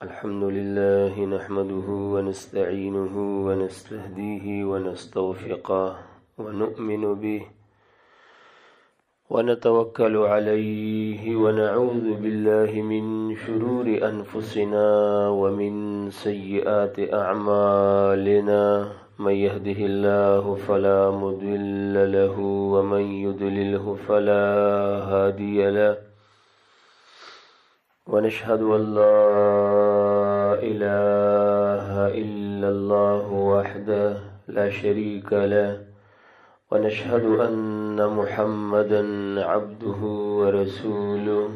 الحمد لله نحمده ونستعينه ونستهديه ونستوفقه ونؤمن به ونتوكل عليه ونعوذ بالله من شرور أنفسنا ومن سيئات أعمالنا من يهده الله فلا مضل له ومن يضلله فلا هادي له ونشهد أن لا إله إلا الله وحده لا شريك له ونشهد أن محمدا عبده ورسوله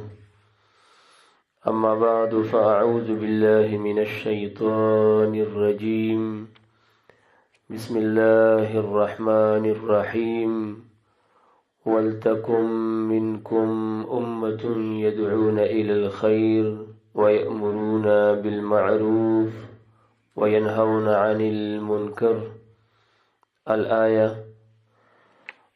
أما بعد فأعوذ بالله من الشيطان الرجيم بسم الله الرحمن الرحيم ولتكن منكم أمة يدعون إلى الخير ويأمرون بالمعروف وينهون عن المنكر الآية.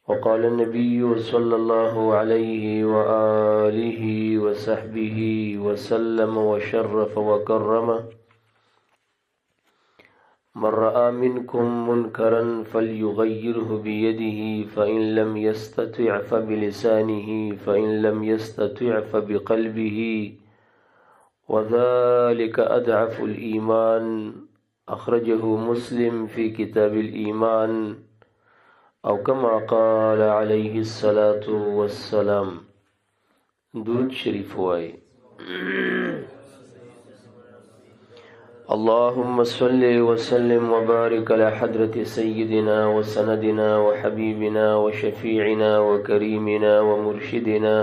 وقال النبي صلى الله عليه وآله وصحبه وسلم وشرف وكرم من رأى منكم منكرا فليغيره بيده فإن لم يستطع فبلسانه فإن لم يستطع فبقلبه وذلك أضعف الإيمان. أخرجه مسلم في كتاب الإيمان أو كما قال عليه الصلاة والسلام. درود شريف واي. اللهم صل وسلم وبارك على حضرة سيدنا وسندنا وحبيبنا وشفيعنا وكريمنا ومرشدنا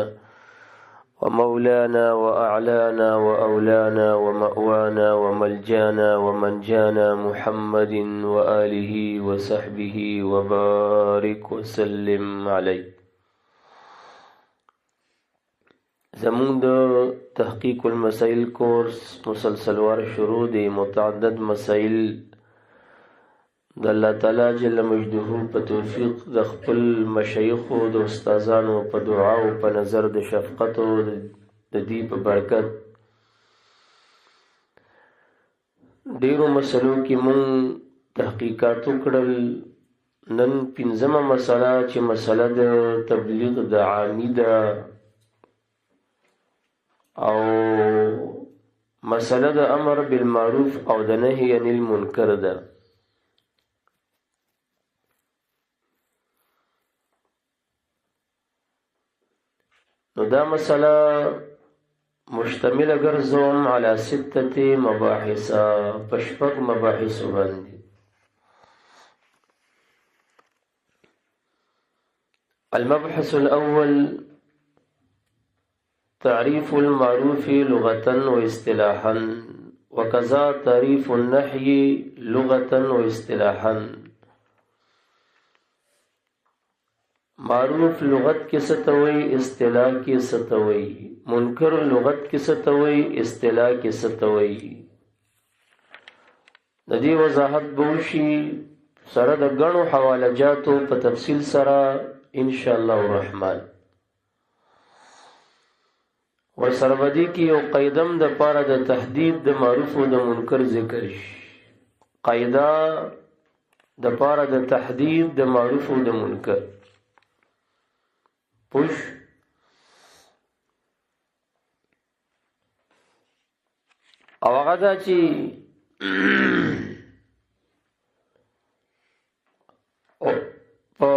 ومولانا وأعلانا وأولانا ومأوانا وملجانا ومنجانا محمد وآله وصحبه وبارك وسلم عليه. زمون د تحقیق المسائل کورس مسلسل وار شروع دی متعدد مسائل د الله تعالی جل مجده په توفیق د خپل مشایخ او د استادانو په دعا او په نظر د شفقت او د دې په برکت ډیرو مسلو کې مون تحقیقات وکړل. نن پنځمه مسله چې مسله د تبلیغ د عامی ده او مسله د امر بالمعروف او د نهی عن المنکر ده. نو دا مسله مشتمله ګرځوم علی 6 مباحث پشپق مباحث باندې. المبحث الاول تعريف المعروف لغة واصطلاحا وكذا تعريف النحي لغة واصطلاحا. معروف لغت کې ستوي اصطلاح کې ستوي. منکر لغت کې ستوي اصطلاح کې ستوي. د دې وضاحت بوشي سره د غنو حواله جاتو په تفصیل سره ان شاء الله الرحمن. ورسره بدی کې یو قیدم د پاره د تحدید د معروف او د منکر ذکر شي. قاعده د پاره د تحدید د معروف او د منکر پوش. او هغه دا چې په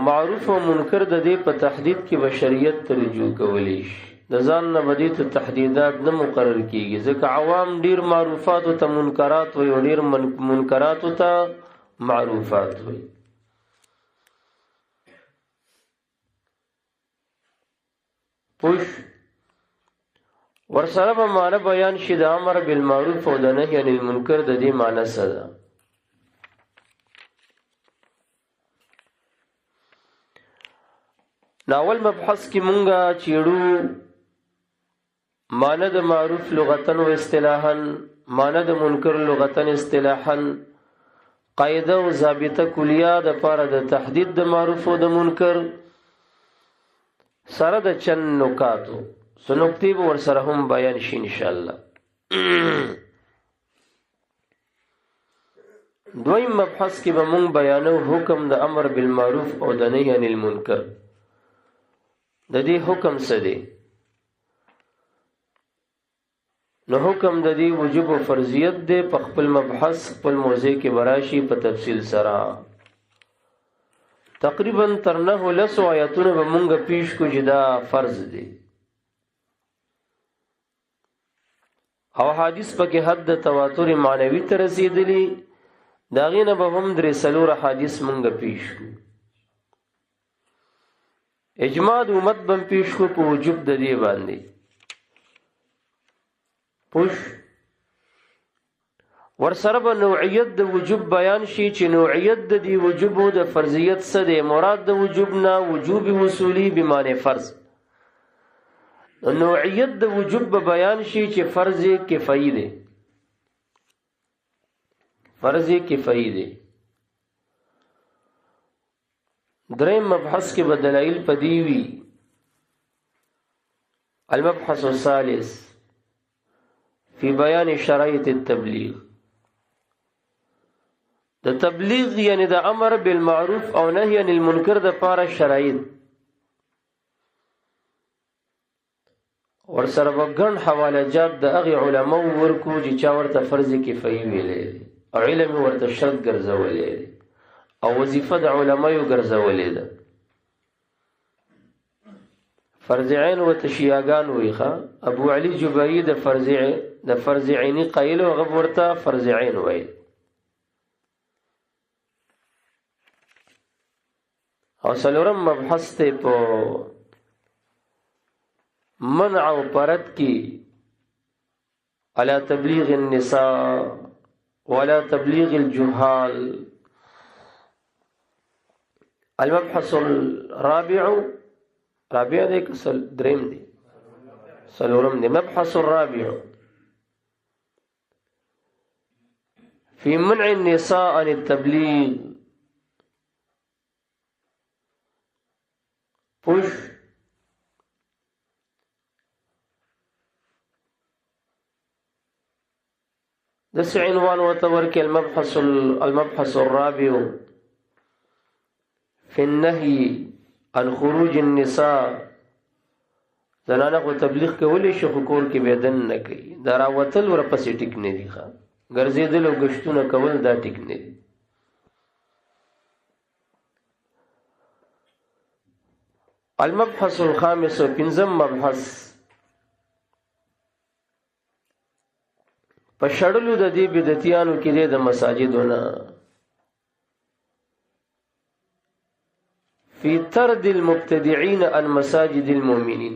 معروف او منکر د دې په تحدید کې بشریت ته رجوع کولی شي. د ځان نه بدی ته تحدیدات نه مقرر کیږي ځکه عوام ډیر معروفات او ته منکرات وي او ډیر منکرات او ته معروفات وي. پوش ورسره به معنی بیان شي د امر بالمعروف او د نهی عن المنکر د دې معنی څه ده. ناول مبحث کې مونږه چیړو معنی د معروف لغتا و اصطلاحا، معنی د منکر لغتا اصطلاحا، قاعده و ضابطه کلیه د پاره د تحدید د معروف او د منکر سره د چن نکاتو سنکتی ور سره هم بیان شي ان شاء الله. دویم مبحث کې به مونږ بیانو حکم د امر بالمعروف او د نهي عن المنکر. د دې حکم څه دی؟ نو حکم د دې وجوب او فرضیت دی. په خپل مبحث خپل موضوع کې براشي په تفصیل سره. تقریبا تر 9 آیاتونه به مونږ پیش کو چې دا فرض دی او حدیث پکې حد تواتر معنوي ته رسیدلی. دا غینه به هم درې څلور حدیث مونږ پیش کو. اجماع د امت بم پیش کو په وجوب د دې باندې. پوش ورسره به نوعیت د وجوب بیان شي چې نوعیت د دې وجوب او د فرضیت څه دی. مراد د وجوب نه وجوب وصولی به معنی فرض. نوعیت د وجوب به بیان شي چې فرض کفایي دی. فرض کفایي دی. دریم مبحث کې به دلایل پدې وي. المبحث الثالث فی بیان شرایط التبلیغ. د تبلیغ یعنی د امر بالمعروف او نهی عن المنکر د پاره شرایط. ورسره وګڼ حواله جات د هغه علماء ورکو چې چا ورته فرض کفایي ویلې او علم ورته شرط ګرځولې او وظیفه د علماء ګرځولې ده. فرض عین او تشیعاګان ویخه. ابو علی جبایی د فرض عینی قایل او غو ورته فرض عین وایي. او څلورم مبحث ته په منع او پرد کی علی تبلیغ النساء ولا تبلیغ الجهال. المبحث الرابع رابع دی کسل دریم دی سلورم دی. مبحث الرابع فی منع النساء عن التبلیغ. پوش دس عنوان وتورك المبحث الرابع في النهي عن خروج النساء. زنانه کو تبلیغ کولی شي خو کور کې بدن نه کوي. دا راوتل ورپسې ټیک نه دي. ښه ګرځېدل او غشتونه کول دا ټیک نه دي. المبحث الخامس پنځم مبحث په شړلو د دې بدعتیانو کې د مساجدونه فی طرد المبتدعين عن مساجد المؤمنین.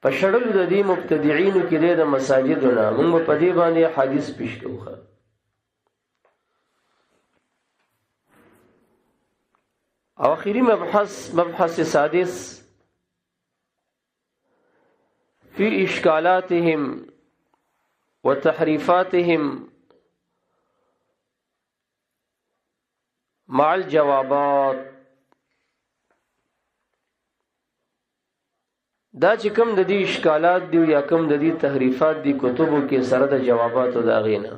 په شړلو د دې مبتدعين کې د مساجدونه موږ په دې باندې حدیث پیش کوو. او اخیری مبحث سادس فی اشکالاتهم وتحریفاتهم مع الجوابات. دا چې کوم د دې اشکالات دی یا کوم د دې تحریفات دی کتبو کې سره د جواباتو دا غینه.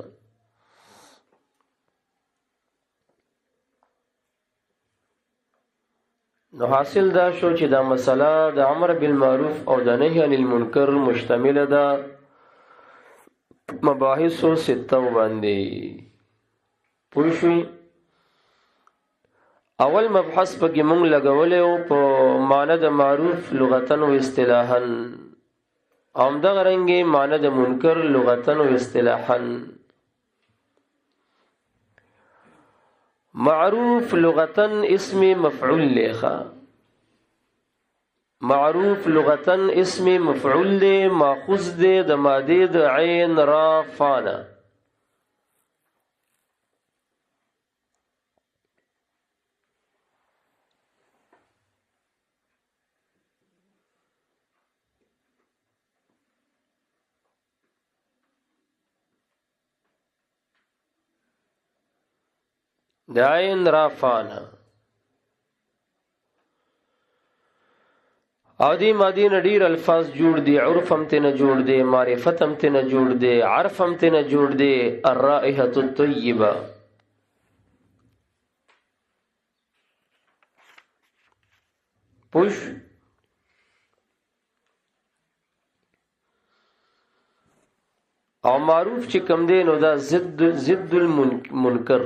نو حاصل دا شو چې دا مسله د امر بالمعروف او د نهی عن المنکر مشتمله ده مباحث و سته باندې. پوه شئ. اول مبحث پکې مونږ لګولې او په معنی د معروف لغتن او اصطلاحا همدغه رنګه معنی د منکر لغتن او اصطلاحا. معروف لغتن اسم مفعول لخا. معروف لغتن اسم مفعول له ماخوذ ده د ماده د عین را فانا. د عین را فانا. او دی مادی نه ډیر الفاظ جوړ دي، عرف هم ته نه جوړ دي، معرفت هم ته نه جوړ دي، عرف هم ته نه جوړ دي. الرائحه الطیبه پوش او معروف چې کم دی نو دا ضد المنکر،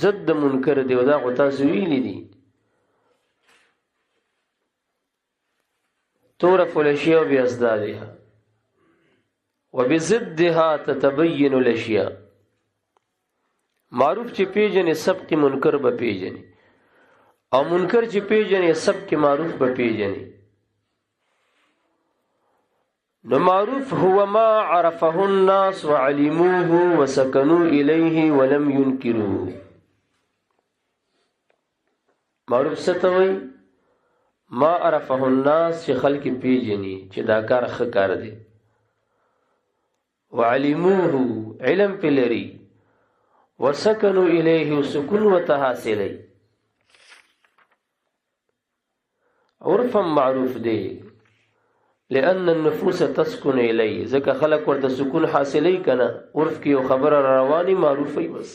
ضد منکر دی، دا غوتا سویلی دی. تعرف الاشیاء بأصدادها وبضدها تتبين الاشیاء. معروف چې پیژنې سبق منکر به پیژنې، او منکر چې پیژنې سبق معروف به پیژنې. نو معروف هو ما عرفه الناس وعلموه وسكنوا إليه ولم ينكروه. معروف ستوي ما عرفه الناس چې خلق پیژني چې دا کار ښه کار دی، وعلموه علم پلري، وسكنوا إليه سکون وتحاصلي. عرفا معروف دی لأن النفوس تسكن إليه، ځکه خلق ورته سکون حاصلې کنه. عرف کې یو خبره رواني معروفي بس.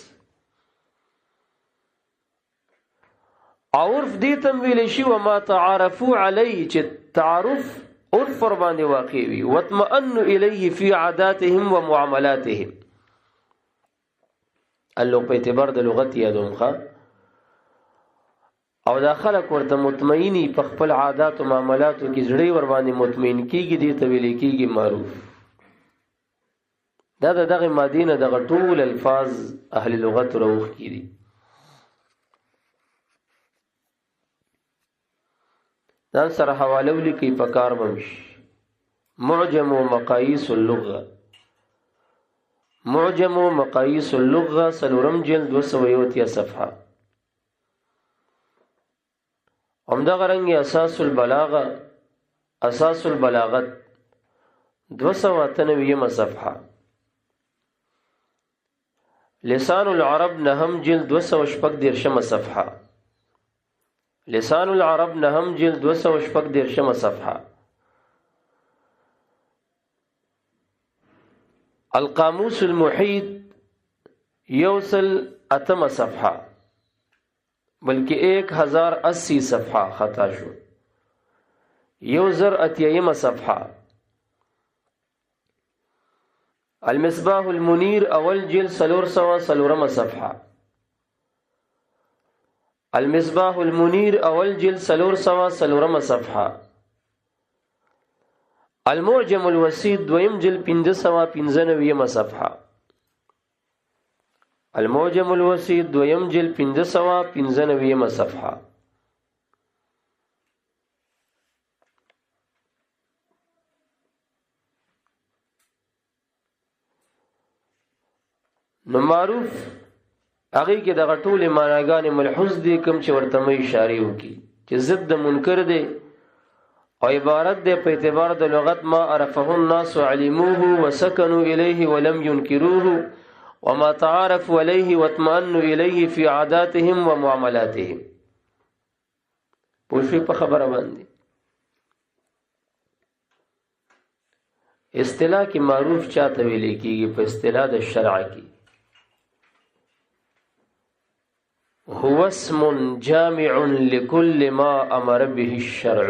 عرف دې تم ویل شي وما تعارفوا عليه، چې تعارف عرف ور باندې واقع وي. واطمئن إليه في عاداتهم ومعاملاتهم. اللغة په اعتبار د لغت یادوم ښه، او دا خلق ورته مطمئنی په خپل عادات او معاملاتو کې زړه ور باندې مطمئن کیږي، دې ته ویل کیږي معروف. دا دغه مدینه دغه ټول الفاظ اهل لغت روخ کیدي. دا سره حواله ولیکي په کار بمش. معجم و مقاییس اللغه، معجم و مقاییس اللغه سلورم جلد 230 صفحه. همدغه رنګ اساس البلاغه، اساس البلاغت 293 صفحه. لسان العرب نهم جلد 214 صفحه. لسان العرب نهم جلد 214 صفحه. القاموس المحيط يوصل 8 صفحه، بلکہ 1080 صفحہ خطا شو. 1080 صفحہ. المصباح المنیر اول جلد 300 صفحہ. المصباح المنیر اول جلد 300 صفحہ. المعجم الوسيط دویم جلد 595 صفحہ. المعجم الوسيط دویم جلد 595 صفحه. نو معروف هغه کې دغه ټول معناګانې ملحوظ دي کوم چې ورته مې اشاره وکي چې ضد منکر دی او عبارت دی په اعتبار د لغت ما عرفه الناس وعلموه وسكنوا إليه ولم ينكروه وما تعارفوا عليه واطمئنوا إليه في عاداتهم ومعاملاتهم. پوښي په خبره باندې اصطلاح کې معروف چاته ویل کېږي؟ په اصطلاح د شرع کې هو اسم جامع لكل ما امر به الشرع.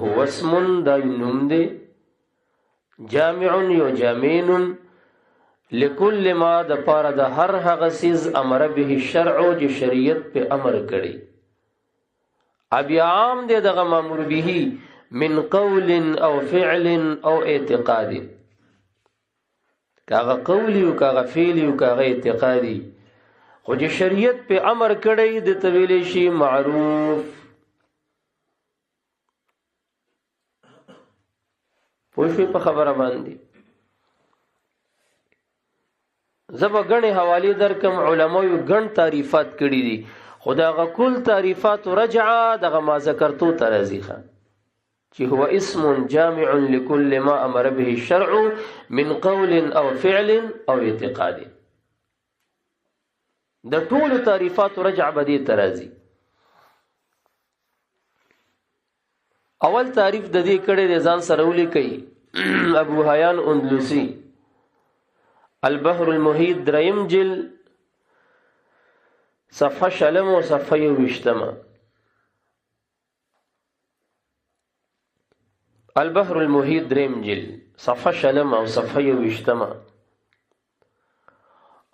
هو اسم دا نوم دی جامع یو جامعین لكل ما د پاره د هر هغه سیز امر به الشرع چې شریعت په امر کړي. ابي عام دی دغه مامور به من قول او فعل او اعتقاد، کاغه قولی او کاغه فعلی او کاغه اعتقادی، خو چې شریعت په امر کړي د تویل شي معروف. پوښي په خبره باندې زبا غني حواله در کوم علماء غن تعریفات کړي دي، خداغه کل تعریفات رجعه دغه ما ذکرتو ترازیخه چې هو اسم جامع لكل ما امر به الشرع من قول او فعل او اعتقاد. د ټول تعریفات رجع بدی ترازی. اول تعریف د دې کړه د ځان سره ولیکي ابو حیان اندلسی البحر المحیط دریم جلد صفحه شلم او صفحه 20 البحر المحیط دریم جلد صفحه شلم او صفحه 20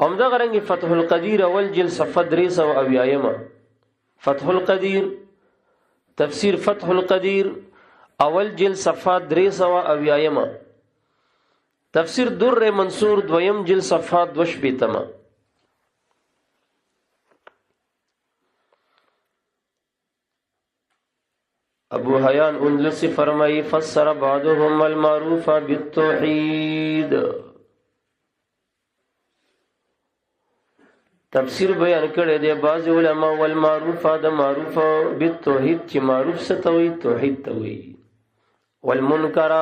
همدغه رنګ فتح القدیر اول جلد صفحه 300 فتح القدیر تفسیر فتح القدیر اول جلد صفحه 300 تفسیر در منصور دویم جلد صفحه 2 ابو حیان اندلسی فرمائی فسر بعضهم المعروف بالتوحید تفسیر بیان کړی دی بعض علماء والمعروف د معروف بالتوحید چې معروف څه ته وایي توحید ته وایي والمنکر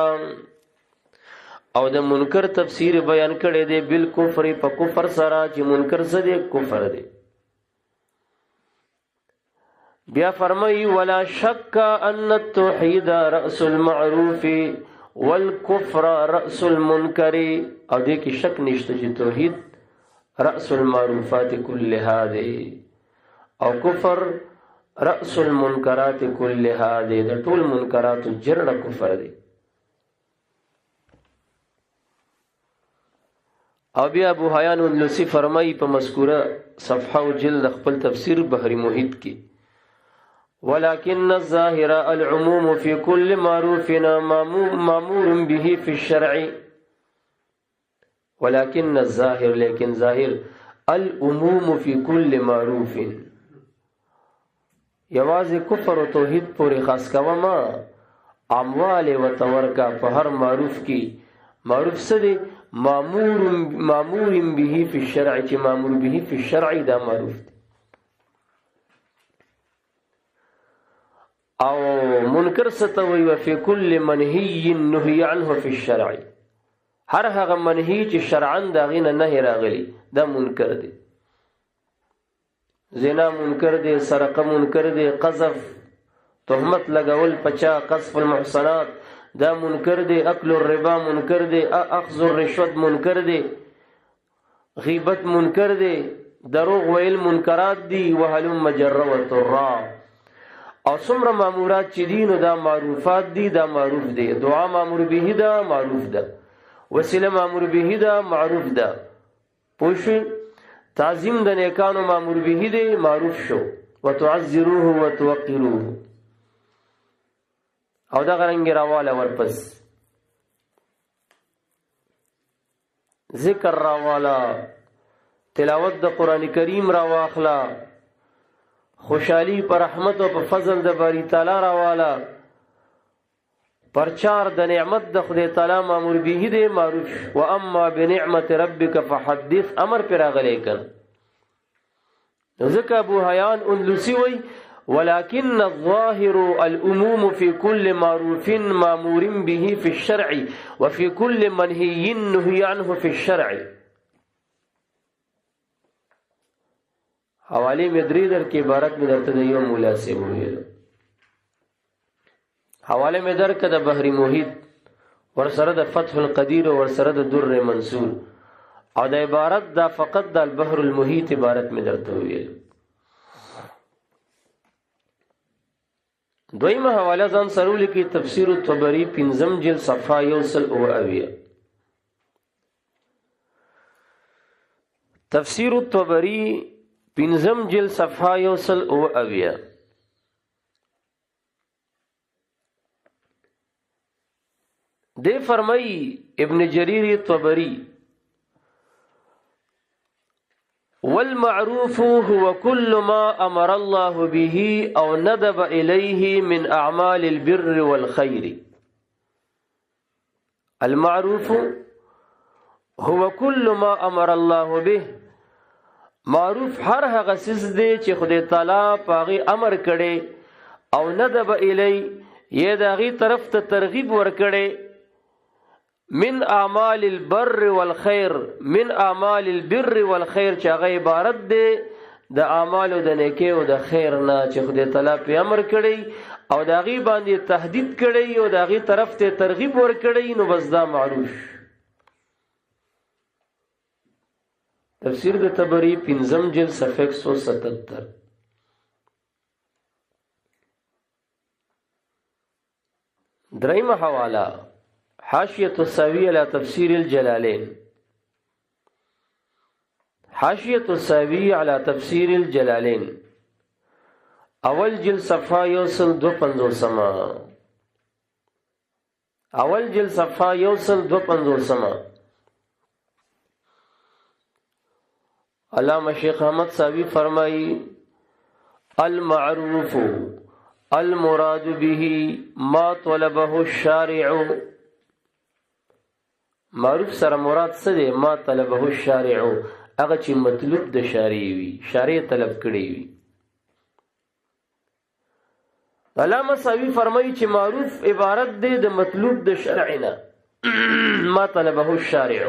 او د منکر تفسیر بیان کړی دی بالکفر په کفر سره چې منکر څه دی کفر دی بیا فرمایي ولا شک ان التوحید راس المعروف والكفر راس المنکر او دې کې شک نشته چې توحید رأس المعروفات كلها دي او کفر رأس المنکرات كلها دي د ټول منکرات جرړه کفر دي او بیا ابو حیان اندلسی فرمایي په مذکوره صفحه او جلد خپل تفسیر بحری محیط کې ولكن الظاهر العموم في كل معروف مامور به في الشرع ولكن الظاهر لیکن ظاهر العموم في كل معروف یواز کفر و توحید پورې خاص کوا ما اموال و تورکا په هر معروف کې معروف څه دی مامور به في الشرع چې مامور به في الشرع دا معروف دی او منکر څه ته وایي وفي كل منهي نهي عنه في الشرع هر هغه منهی چې شرعاً دا غینه نه راغلی دا منکر دی زنا منکر دی سرقه منکر دی قذف تهمت لګول پچا قذف المحصنات دا منکر دی اکل الربا منکر دی اخذ الرشوت منکر دی غیبت منکر دی دروغ ویل منکرات دی وهلم مجر وترا او څومره مامورات چې دین دا معروفات دی دا معروف دی دعا مامور به دا معروف ده وسیله مامور به دا معروف ده پوښ تعظیم د نیکانو مامور به دی معروف شو وتعذروه وتوقروه او دا غرنګ راواله ورپس ذکر راواله تلاوت د قران کریم راواخلا خوشحالی پر رحمت او په فضل د باری تعالی راواله پرچار د نعمت د خدای تعالی مامور به دی معروف و اما بنعمت ربک فحدث امر پر غلی کن ذکر ابو حیان اندلسی وی ولكن الظاهر العموم في كل معروف مامور به في الشرع وفي كل منهي نهي عنه في الشرع حوالی مدری در کې عبارت میں درته یو مولا سے ویل حواله مې درکړه د بحری محیط ورسره د فتح القدیر او ورسره د در منصور او د عبارت دا فقط د البحر المحیط عبارت مې درته ویل دویمه حواله ځان سره لیکي تفسیر الطبری پنځم جلد صفحه 100 تفسیر الطبری پنځم جلد صفحه 100 دے فرمائی ابن جریر طبری والمعروف هو كل ما امر الله به او ندب اليه من اعمال البر والخير المعروف هو كل ما امر الله به معروف هر هغه څه دی چې خدای تعالی پاغي امر کړي او ندب الی یې داغي طرف ته ترغیب ور کړي من اعمال البر والخير من اعمال البر والخير چې هغه عبارت دی د اعمالو د نیکی او د خیر نه چې خدای تعالی په امر کړی او د هغې باندې تهدید کړی او د هغې طرف ته ترغیب ورکړی، نو بس دا معروف. تفسیر د طبری 5 جلد صفحه 177. درېمه حواله حاشیة الساوی علی تفسیر الجلالین. حاشیة الساوی علی تفسیر الجلالین اول جلد صفحه 152. اول جلد صفحه 152. علامہ شیخ احمد ساوی فرمائی المعروف المراد به ما طلبه الشارع. معروف سره مراد څه دی؟ ما طلبه الشارع، هغه چې مطلوب د شارع وي، شارع طلب کړی وي. علامہ ساوی فرمایي چې معروف عبارت دی د مطلوب د شرع نه. ما طلبه الشارع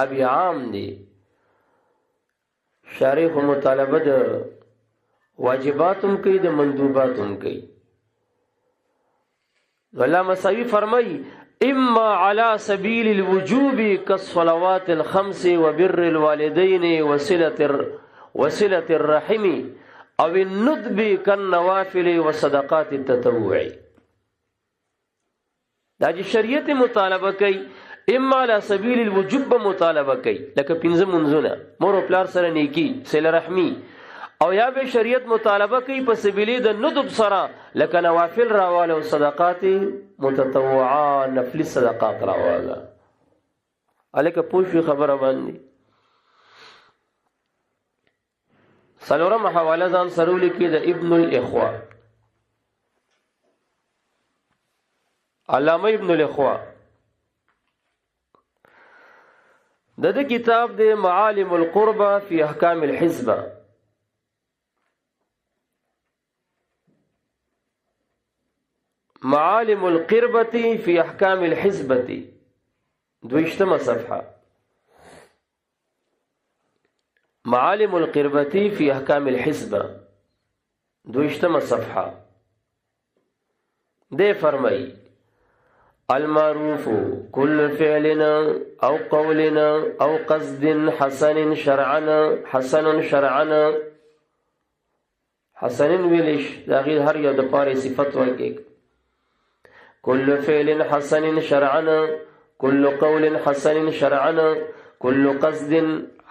ابي عام دی، شارع خو مطالبه د واجباتم کوي د مندوباتم کوي. علامہ ساوی فرمایي اما على سبيل الوجوب كالصلوات الخمس وبر الوالدين وصلة الرحم او الندب كالنوافل وصدقات التطوع. دا چې شریعت مطالبه کوي اما على سبيل الوجوب مطالبه کوي، لکه 5 منځونه، مور او پلار سره نیکی، صله رحمی، او یا به شریعت مطالبه کوي په سبیل د ندب سره، لکه نوافل راواله او صدقات متطوعه، نفلی صدقات راواله. الکه پوښي خبره باندې. څلورم حواله ځان سره لیکي د ابن الاخوه. علامه ابن الاخوه د کتاب د معالم القربه فی احکام الحزبه. معالم القربة في احکام الحزبة 22 صفحه. معالم القربة في احکام الحزبة 22 صفحه. دے فرمائی المعروف كل فعلنا او قولنا او قصد حسن شرعنا. حسن شرعنا، حسن ویلش داغی هر یو د پاره صفت ورکړي. كل فعل حسن شرعنا، كل قول حسن شرعنا، كل قصد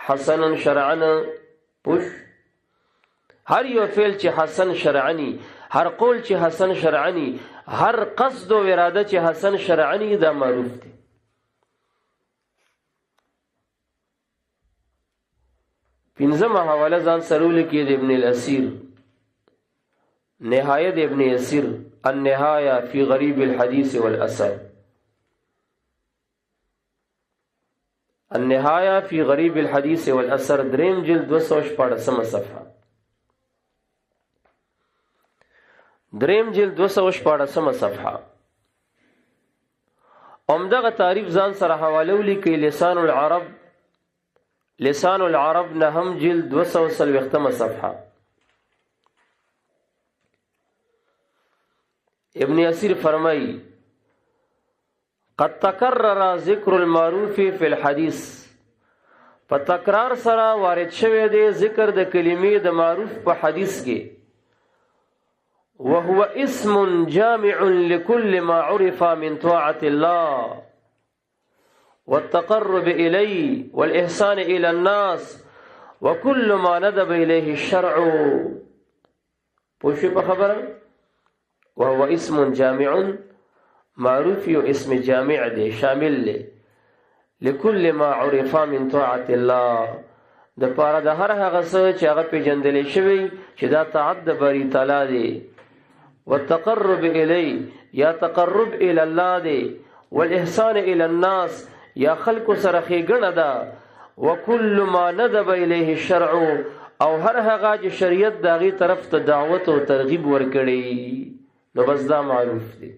حسن شرعنا. پوش هر یو فعل چې حسن شرعنی، هر قول چې حسن شرعنی، هر قصد و اراده چې حسن شرعنی، دا معروف دی. پنځمه حواله ځان سره لیکي د ابن الاسیر، نهایه د ابن اسیر، النهايه في غريب الحديث والاثر. النهايه في غريب الحديث والاثر 3 جلد 214 صفحه. 3 جلد 214 صفحه. عمدغه تعریف ځان سره حواله ولیکي لسان العرب. لسان العرب 9 جلد 240 صفحه. ابن اسیر فرمائی قد تکرر ذکر المعروف فی الحدیث. په تکرار سره وارد شوی دی ذکر د کلمې د معروف په حدیث کې. وهو اسم جامع لكل ما عرف من طاعة الله والتقرب إليه والإحسان إلى الناس وكل ما ندب إليه الشرع. پوښي په خبره وهو اسم جامع، معروف یو اسم جامع دی، شامل دی لكل ما عرف من طاعة الله، د پاره د هر هغه څه چې هغه پیژندل شوی چې دا طاعت د باری تعالی دی. والتقرب الیه یا تقرب الی الله دی. والاحسان الی الناس یا خلق سره ښېګڼه ده. وكل ما ندب الیه الشرع او هر هغه چې شریعت داغي طرف ته دعوت او ترغیب ورکړي، نو بس دا معروف دی.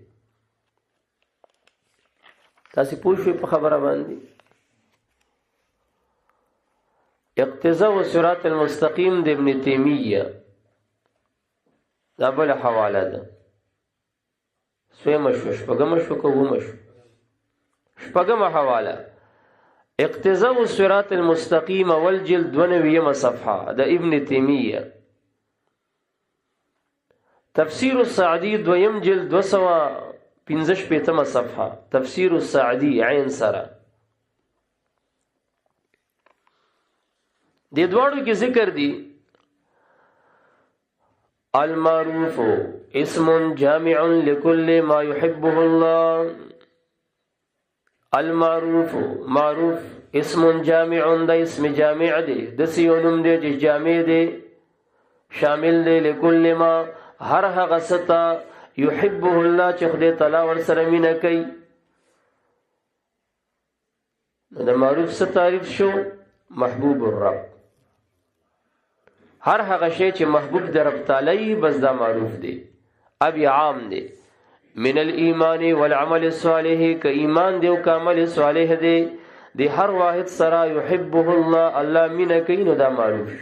تاسو پوه شئ په خبره باندې. اقتضاء الصراط المستقیم د ابن تیمیه دا بل حواله ده. سویم شو شپږم شو کوم شو شپږم حواله اقتضاء الصراط المستقیم والجلد 92 صفحه د ابن تیمیه. تفسیر السعدی دویم جلد 215 صفحه تفسیر السعدی عین سره. د دوړو کې ذکر دی المعروف اسم جامع لكل ما يحبه الله. المعروف معروف اسم جامع دا اسم جامع دی دسیونم دی چې جامع دی شامل دی لكل ما هر هغه ستا يحبه الله چې خدای تعالی ور سره مینه کوي. دا معروف څه تعریف شو؟ محبوب الرب. هر هغه شی چې محبوب در رب تعالی بس دا معروف دی. اب عام دی من الایمان والعمل الصالح که ایمان دی او عمل صالح دی دی هر واحد سره يحبه الله الله مینه کوي نو دا معروف.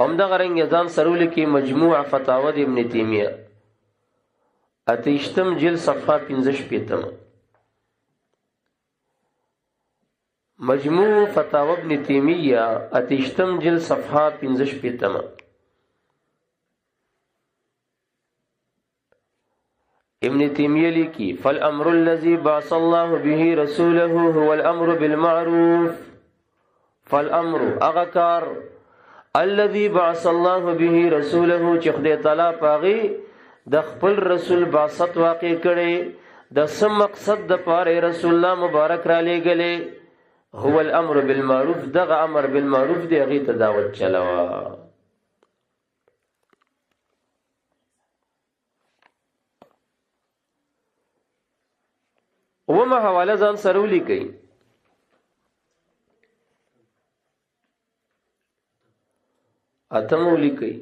هم دا غرنګ ځان سرول کې مجموع فتاوا د ابن تیمیه اتیشتم جلد صفحه 15 مجموع فتاوا ابن تیمیه اتیشتم جلد صفحه 15 ابن تیمیه لیکي فالامر الذي بعث الله به رسوله هو الامر بالمعروف. فالامر اغکار الذي بعث الله به رسوله چې خدای تعالی پاغي د خپل رسول بعثت واقع کړي د سم مقصد د پاره رسول الله مبارک را لېګلې هو الامر بالمعروف دغه امر بالمعروف دی هغه ته دعوت چلاوه. وما حواله ځان سرولي کوي اتمو لیکي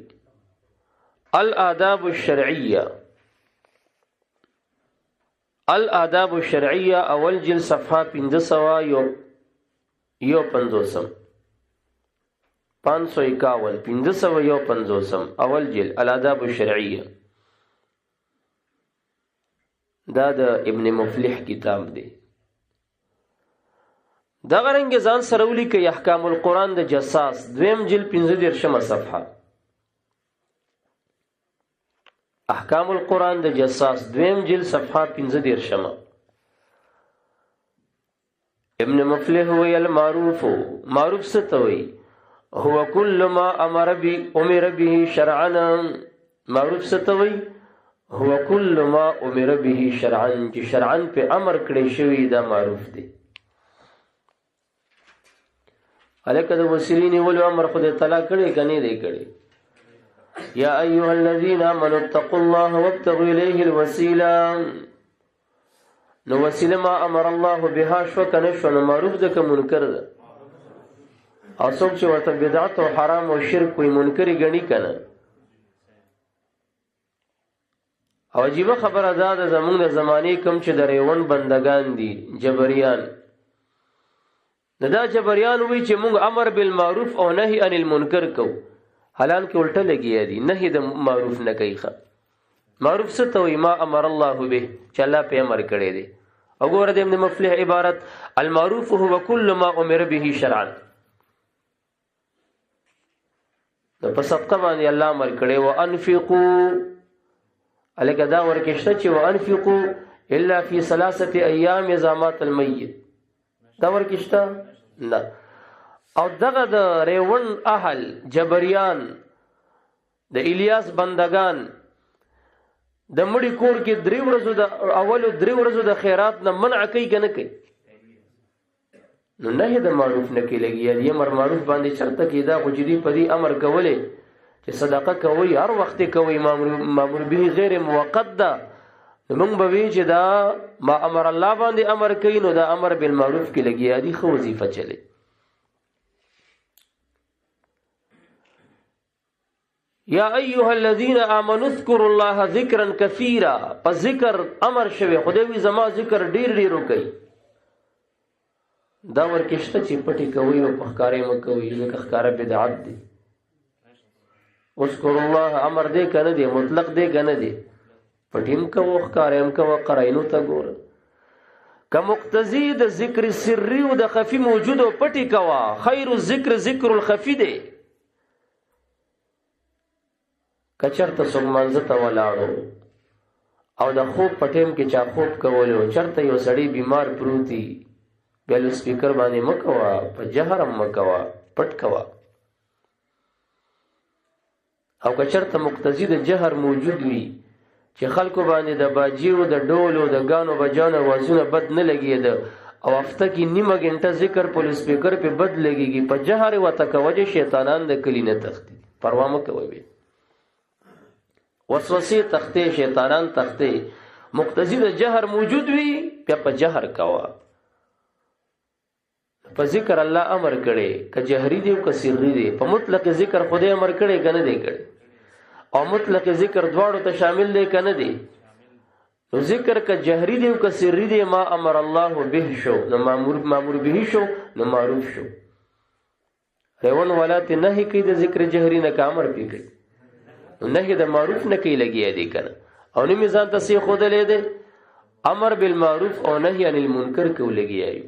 الآداب الشرعیه. الآداب الشرعیه اول جلد صفحه 551 551 اول جلد الآداب الشرعیه. دا د ابن مفلح کتاب دی. دا غرنګ ځان سرولي کوي احکام القرآن د جساس دویم جلد 15 صفحه. احکام القرآن د جساس دویم جلد صفحه 15 ابن مفلح وی المعروف معروف څه ته وی هو كل ما امر به شرعا. معروف څه ته وی هو كل ما امر به شرعا چې شرعا په امر کړی شوی دا معروف دی. الکه د وسیلې نیولو امر خدای تعالی کړی کني دی کړی. یا ایها الذين امنوا اتقوا الله وابتغوا اليه الوسيله. نو وسیله ما امر الله بها شو کنه شو معروف ده که منکر ده. او څوک چې ورته بدعت او حرام او شرک کوي منکر غني کنه. او عجیبه خبره ده زمونږ د زمانه کم چې د ریون بندگان دي جبریان. دا جبریان وی چې موږ امر بالمعروف او نهي عن المنکر کو حالان کې الټه لګي دي نهي د معروف نه کوي. معروف څه ته وي ما امر الله به چې الله په امر کړی دی. وګوره د ابن مفلح عبارت المعروف هو كل ما امر به شرعا. د په صدقه باندې الله امر کړی و انفقوا الکه دا ورکشته چې وانفقوا الا فی 3 ایام اذا مات المیت. دا ورکشته نه. او دغه د ریون اهل جبریان د الیاس بندگان د مړي کور کې 3 ورځو د اولو 3 ورځو د خیرات نه منع کوي کنه کوي. نو نه د معروف نه کې لګي دی امر معروف باندې چرته کې دا غجری پدی امر کولې چې صدقه کوي هر وخت کوي مامور به غیر موقت ده. موږ به وی چې دا ما امر الله باندې امر کوي نو دا امر بالمعروف کې لګي دی خو وظیفه چلی. یا ایها الذين امنوا اذكروا الله ذکرا كثيرا. په ذکر امر شوی خدای وی زما ذکر ډیر ډیر وکي. دا ورکشته چې پټي کوي او په ښکارې مه کوي ځکه ښکاره بدعت دی. اذکر الله امر دی که نه دی؟ مطلق دی که نه دی؟ پټي هم کوه ښکاره هم کوه قرینو ته ګوره. که مقتضي د ذکر سری او د خفي موجود او پټي کوه. خیر الذکر ذکر الخفي دی. که چېرته څوک منځه ته ولاړو او د خوب په ټیم کې چا خوب کولو چېرته یو سړی بیمار پروت وي بیا له سپیکر باندې مه کوه، په جهر هم مه کوه، پټ کوه. او که چېرته مقتضي د جهر موجود وي چې خلکو باندې د باجیو د ډولو د ګانو بجانو اوازونه بد نه لګېده او هفته کې نیمه ګنټه ذکر په سپیکر پې بد لګېږي، په جهر یې ورته کوه چې شیطانان د کلي نه تښتي. پروا مه کوئ، وسوسې تختې، شیطانان تختې. مقتضي د جهر موجود وي بیا په جهر کوه. په ذکر الله امر کړي که جهري دی او که سري دی. په مطلق ذکر خدای امر کړي که نه دی کړي؟ او مطلق ذکر دواړو ته شامل دی که نه دی؟ نو ذکر که جهري دی او که سري دی ما امر الله به شو، نو مامور به شو، نو معروف شو. ریون ولات نهي کوي د ذکر جهري نه که امر پې کوي؟ نهي د معروف نه کوي لګیا دی کنه. او نه میزان ته سی خودلې دی امر بالمعروف او نهي عن المنکر کو لګیا یو.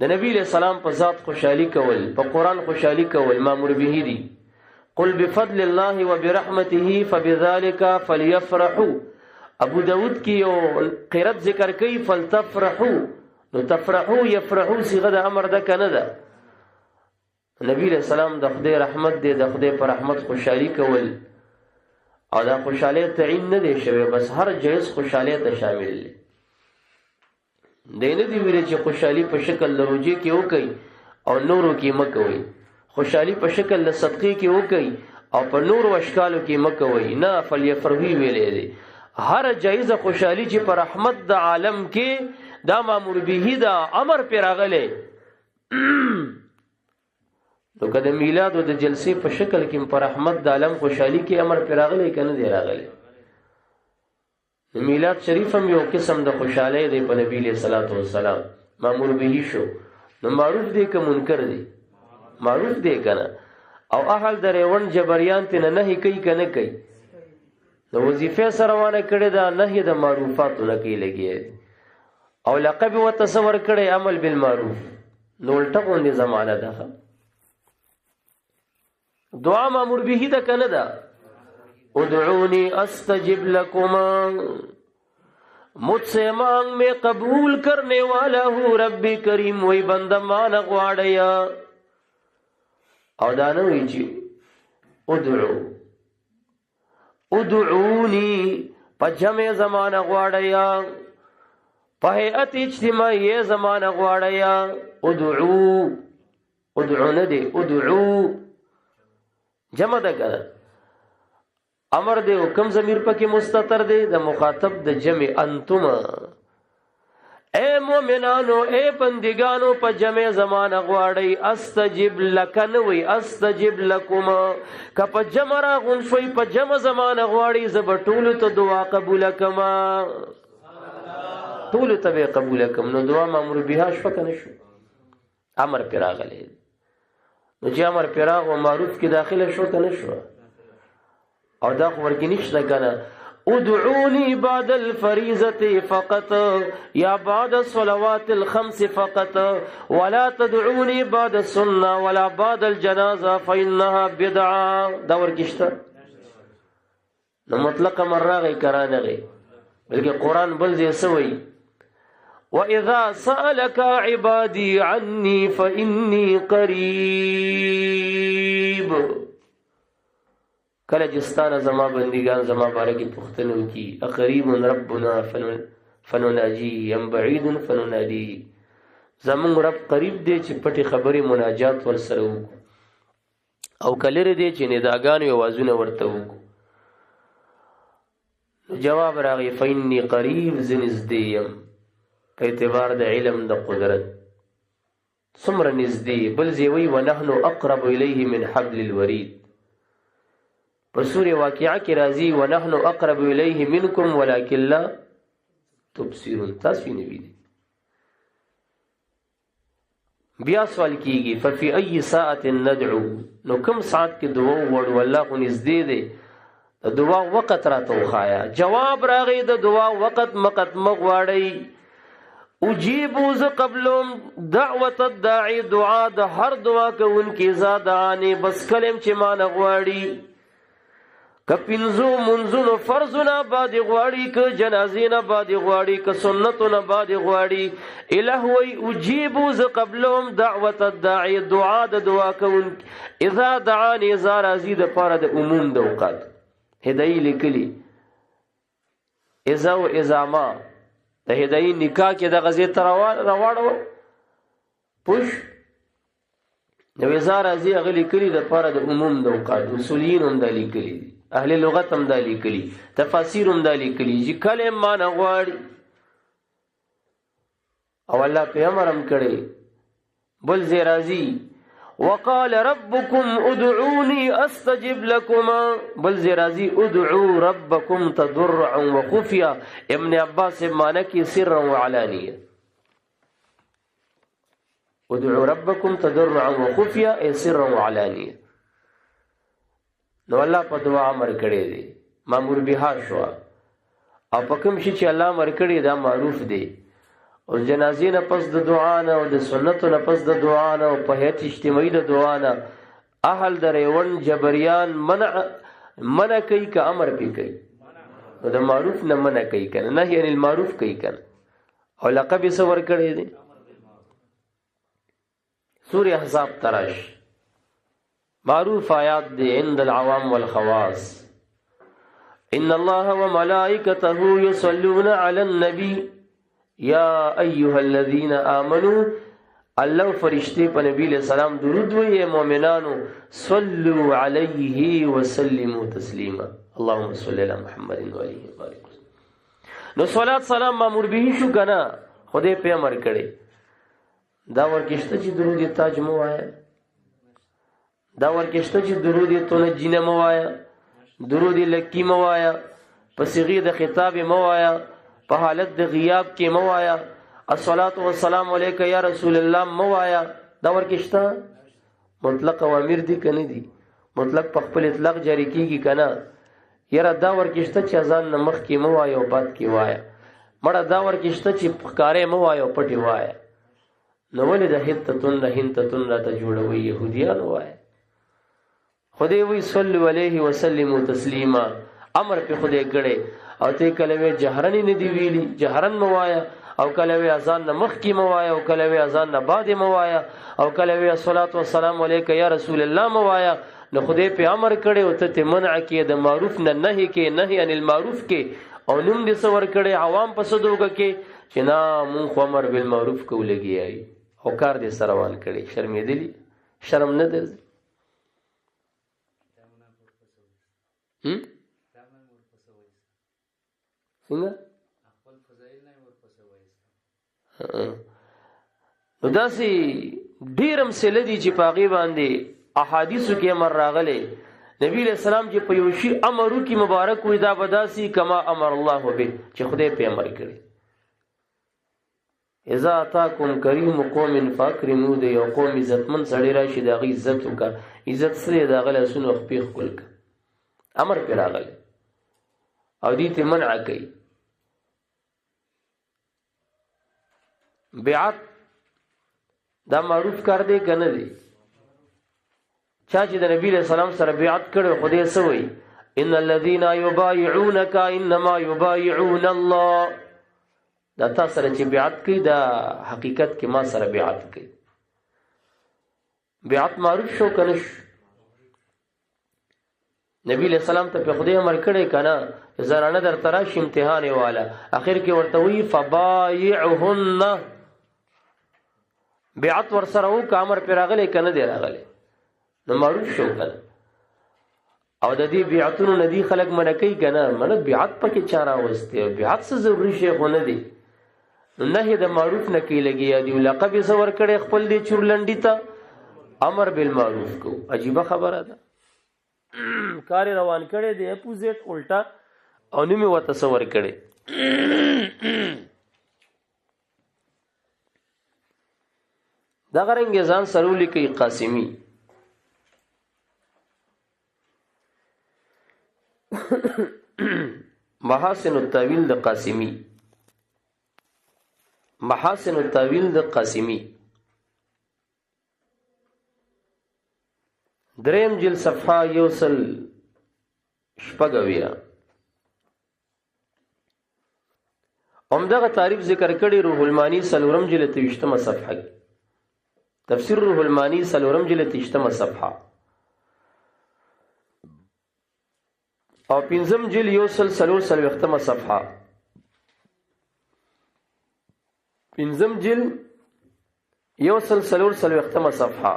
د نبی له سلام په ذات خوشحالي کول، په قران خوشحالي کول مامور به دي. قل بفضل الله وبرحمته فبذلك فليفرحوا. ابو داود کی یو قرات ذکر کوي فلتفرحوا. نو تفرحوا يفرحوا صيغه د امر ده کنه ده؟ نبی علیہ السلام د خدای رحمت دی، د خدای پر رحمت خوشحالي کول. او دا خوشحالي تعین نه دی شوی، بس هر جایز خوشحالي ته شامل دی. دی نه دی ویل چې خوشحالي په شکل د روجې کې وکړي او نورو کې مه کوئ. خوشحالي په شکل د صدقې کې وکړي او په نورو اشکالو کې مه کوئ. نه، فلیفرحوا ویلی دی. هر جایزه خوشحالي چې په رحمت د عالم کې دا مامور به دا امر پې راغلی نو که د میلاد او د جلسې په شکل کې په رحمت د عالم خوشحالي کې امر پې راغلی که نه دی راغلی؟ میلاد شریف هم یو قسم د خوشحالۍ دی په نبی علیه صلات وسلام. مامور به شو نو معروف دی که منکر دی؟ معروف دی که نه؟ او اهل د ریوڼ جبریان تې نه نهي کوي که نه کوي؟ د وظیفې سره روانه کړې ده، نهي د معروفاتو نه کوي لګیا دی. او لقب یې ورته څه ورکړی؟ عمل بالمعروف. نو الټه غوندې زمانه ده. دعا مامور به ده که نه ده؟ ادعونی استجب لکما، مجھ سے مانگ میں قبول کرنے والا ہوں رب کریم. وی بندہ مان غواړیا او دا نه وی چې ادعونی په جمع زمانه غواړیا، په هیئت اجتماعي زمانه غواړیا. ادعو نه دی، ادعو جمع ده کنه. امر دی او کم ضمیر پکې مستتر دی د مخاطب د جمع انتم. اے مومنانو، اے بندگانو په جمع زمانه غواړئ. استجب لک نه وی استجب لکما. که په جمع راغون شوئ په جمع زمانه غواړئ زه به ټولو ته دعا قبوله کما، ټولو ته به قبوله کم. نو دعا مامور بها شوه که نه شو؟ امر پې راغلی. نو چې امر پې راغو معروف کې داخله شو که نه شوه؟ او دا خو ورکی نشته کنه. ادعونی بعد الفریضة فقط یا بعد الصلوات الخمس فقط ولا تدعونی بعد السنة ولا بعد الجنازة فإنها بدعة. دا ورکشته؟ نو مطلق امر راغی کرا نغی، بلکہ قرآن بل ځای څه وایي؟ وَإِذَا سَأَلَكَ عِبَادِي عَنِّي فَإِنِّي قَرِيبٌ. کله چې ستانه زما بندګان زما باره کې پوښتنه وکړي اقریب ربنا فنناجي ام بعید فننادي. زمونږ رب قریب دی چې پټې خبرې مناجات ورسره وکړو، او که لرې دی چې نداګانې اوازونه ورته وکړو. جواب راغی فإني قریب، زه نږدې یم په اعتبار د علم د قدرت. څومره نږدې؟ بل ځای وایي ونحن اقرب الیه من حبل الورید. په سورې واقعه کې راځي ونحن اقرب الیه منکم ولکن لا تبصرون. تاسو یې نه وینئ. بیا سوال کیږي ففي اي ساعه ندعو، نو کوم ساعت کې دعا وړو؟ الله خو نږدې دی، د دعا وخت راته وخایا. جواب راغی د دعا وخت مقت مغواړی. اجیبو ز قبلهم دعوت الداعی، دعا د هر دعا کوونکی ذا دعانی، بس کلم چې ما نه غواړي. که پنځو منځونو فرضونه باندې غواړي، که جنازې نه باندې غواړي، که سنتو نه باندې غواړي. الہ وی اجیبو ز قبلهم دعوت الداعی، دعا د دعا کوونکی اذا دعانی، اذا راځي د پاره د عموم د اوقات. هدایي لیکلي اذا و اذا ما د هدایي نکاح کې د غزې تر راواړو پوش نو اذا راځي هغه لیکلي د پاره د عموم د اوقات. اصولین هم دا لیکلي، اهل لغت هم دا لیکلي، تفاسیر هم دا لیکلي چې کله ما نه غواړي. او الله پیغمبر هم کړی بل ځای راځي وقال ربكم ادعوني استجب لكم، بل ځای راځي ادعوا ربكم تضرعا وخفيا. ابن عباس معنی کې سرا وعلانيه، ادعوا ربكم تضرعا وخفيا اي سرا وعلانيه. نو الله په دعا امر کړی دی، مامور بها شو. او په کوم شي چې الله امر کړی دا معروف دی. او جنازې نه پس د دعا نه او د سنتو نه پس د دعا نه او په هیت اجتماعي د دعا نه اهل د ریون جبریان منع کوي که امر پی کوي؟ نو د معروف نه منع کوي کنه، نهی عن المعروف کوي کنه. او لقب یې څه ورکړی دی؟ سورة احزاب تراش معروف آیات دی عند العوام والخواص. ان الله وملائكته يصلون على النبي یا ایها الذین آمنوا، الله فرشتے په نبی علیہ السلام درود وایي مؤمنانو، صلوا علیه وسلموا تسلیما، اللهم صل علی محمد و علیه وبارک. نو صلوات سلام مامور به شو کنه، خدای په امر کړي. دا ورکشته چې درود تاج مو وایا، دا ورکشته چې درود تونه جنه مو وایا، درود لکی مو وایا، په صيغه د خطاب مو وایا، په حالت د غیاب کې مو وایا، الصلاۃ والسلام علیک یا رسول الله مو وایا. دا ورکشته مطلق اوامر دي کنه دي؟ مطلق په خپل اطلاق جاری کیږي کنه. یاره دا ورکشته چې اذان نه مخ کې مو وایا او بعد کې وایا. مړه دا ورکشته چې ښکارې مو وایا او پټي وایا. نو ولې د هتتون د هنتتون را ته جوړوي يهوديان وایا؟ خدای وی صلی علیه وسلم تسلیما، امر په خدای کړي. او ته کله وی جهرن نه دی ویلی، جهرن مو وایا. او کله وی اذان نه مخ کی مو وایا، او کله وی اذان نه بعد مو وایا، او کله وی الصلاه والسلام علیک یا رسول الله مو وایا. نو خدای په امر کړي او ته منع کې د معروف نه نهی کې، نهی عن المعروف کې. او نوم دې څور کړي عوام په صدوګه کې چې نا مون خو امر بالمعروف کو لګیای او کار دې سروان کړي. شرمېدلی شرم نه درځي. څنګه نو داسې ډیرم سله دي چې پاغي باندې احادیثو کې امر راغلي. نبی علیہ السلام چې په یو شی امر وکي مبارک وي دا بداسي کما امر الله به، چې خدای په امر کړی. اذا اتاکم کریم قوم فاکرموا، د یو قوم عزتمن سړی راشي د هغې عزت وکړه. عزت سره د هغه لاسونه خپې ښکل کړه، امر پرې راغلی او دې ته منع کوي. بیعت دا معروف کار دی که نه دی؟ چا چې د نبی علیہ السلام سره بیعت کړی خدای څه وایي؟ ان الذین یبایعونک انما یبایعون الله. دا تا سره چې بیعت کوي دا حقیقت کې ما سره بیعت کوي. بیعت معروف شو که نه شو؟ نبی علیہ السلام ته په خدای امر کړی کنه زرانه در تراش امتحان والا، اخر کې ورته وی فبایعهن، بیعت ور سره وو که امر پر راغلی کنه دی راغلی، نو معروف شو کنه. او د دې بیعتونو ندی خلق منکې کنه، منه بیعت پکې چا راوسته، بیعت څه ضروري شی خو نه دی. نه د معروف نه کې لګي دی لقب یې ور کړی خپل دی چورلنډی ته امر بالمعروف کو. عجیب خبره ده، کار روان کړي دی اپوزیټ الټا او نیمه و تصور کړي. دا غرنګ ځان سره لیکي قاسمی محاسن التاویل د قاسمی محاسن التاویل د قاسمی دریم جل صفحه یوصل شپږویا همدغه تعریف ذکر کړي روح المانی سلورم جلد 23 صفحه تفسیر روح المانی سلورم جلد 23 صفحه او پنځم جلد یوصل سلوختمه صفحه پنځم جلد یوصل سلوختمه صفحه